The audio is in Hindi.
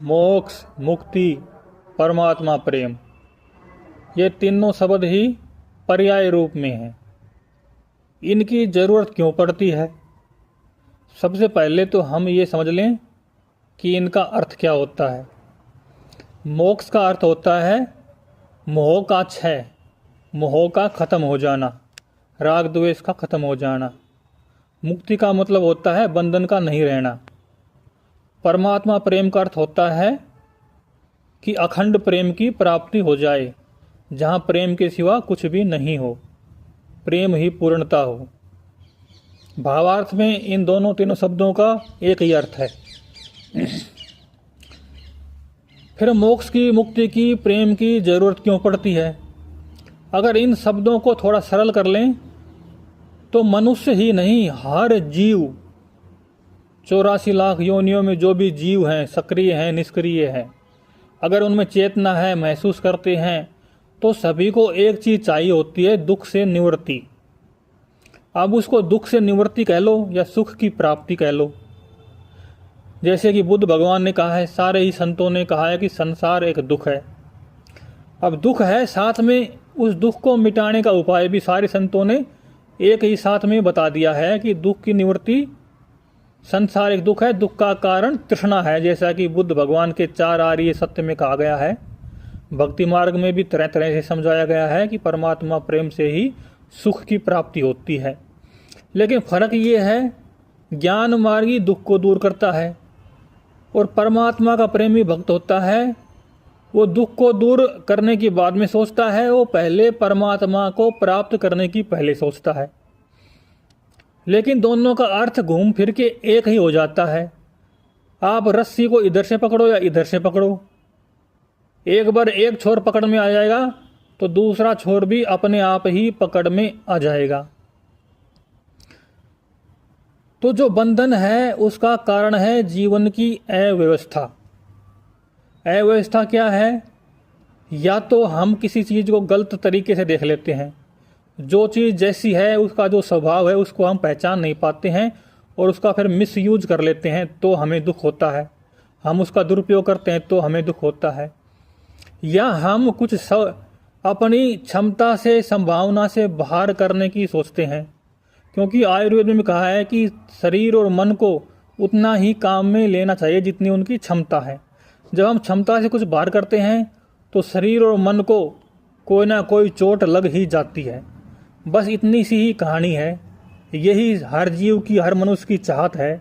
मोक्ष, मुक्ति, परमात्मा, प्रेम, ये तीनों शब्द ही पर्याय रूप में हैं। इनकी ज़रूरत क्यों पड़ती है? सबसे पहले तो हम ये समझ लें कि इनका अर्थ क्या होता है। मोक्ष का अर्थ होता है मोह का क्षय, मोह का ख़त्म हो जाना, राग द्वेष का ख़त्म हो जाना। मुक्ति का मतलब होता है बंधन का नहीं रहना। परमात्मा प्रेम का अर्थ होता है कि अखंड प्रेम की प्राप्ति हो जाए, जहाँ प्रेम के सिवा कुछ भी नहीं हो, प्रेम ही पूर्णता हो। भावार्थ में इन दोनों तीनों शब्दों का एक ही अर्थ है। फिर मोक्ष की, मुक्ति की, प्रेम की जरूरत क्यों पड़ती है? अगर इन शब्दों को थोड़ा सरल कर लें तो मनुष्य ही नहीं, हर जीव, 84 लाख योनियों में जो भी जीव हैं, सक्रिय हैं, निष्क्रिय हैं, अगर उनमें चेतना है, महसूस करते हैं, तो सभी को एक चीज़ चाहिए होती है, दुख से निवृत्ति। अब उसको दुख से निवृत्ति कह लो या सुख की प्राप्ति कह लो। जैसे कि बुद्ध भगवान ने कहा है, सारे ही संतों ने कहा है कि संसार एक दुख है। अब दुख है, साथ में उस दुख को मिटाने का उपाय भी सारे संतों ने एक ही साथ में बता दिया है कि दुख की निवृत्ति, संसार एक दुख है, दुख का कारण तृष्णा है। जैसा कि बुद्ध भगवान के 4 आर्य सत्य में कहा गया है। भक्ति मार्ग में भी तरह तरह से समझाया गया है कि परमात्मा प्रेम से ही सुख की प्राप्ति होती है। लेकिन फर्क ये है, ज्ञान मार्गी दुख को दूर करता है और परमात्मा का प्रेमी भक्त होता है, वो दुख को दूर करने की बाद में सोचता है, वो पहले परमात्मा को प्राप्त करने की पहले सोचता है। लेकिन दोनों का अर्थ घूम फिर के एक ही हो जाता है। आप रस्सी को इधर से पकड़ो या इधर से पकड़ो, एक बार एक छोर पकड़ में आ जाएगा तो दूसरा छोर भी अपने आप ही पकड़ में आ जाएगा। तो जो बंधन है उसका कारण है जीवन की अव्यवस्था। अव्यवस्था क्या है? या तो हम किसी चीज़ को गलत तरीके से देख लेते हैं, जो चीज़ जैसी है उसका जो स्वभाव है उसको हम पहचान नहीं पाते हैं और उसका फिर मिसयूज कर लेते हैं, तो हमें दुख होता है। हम उसका दुरुपयोग करते हैं तो हमें दुख होता है। या हम कुछ अपनी क्षमता से, संभावना से बाहर करने की सोचते हैं, क्योंकि आयुर्वेद में कहा है कि शरीर और मन को उतना ही काम में लेना चाहिए जितनी उनकी क्षमता है। जब हम क्षमता से कुछ बाहर करते हैं तो शरीर और मन को कोई ना कोई चोट लग ही जाती है। बस इतनी सी ही कहानी है। यही हर जीव की, हर मनुष्य की चाहत है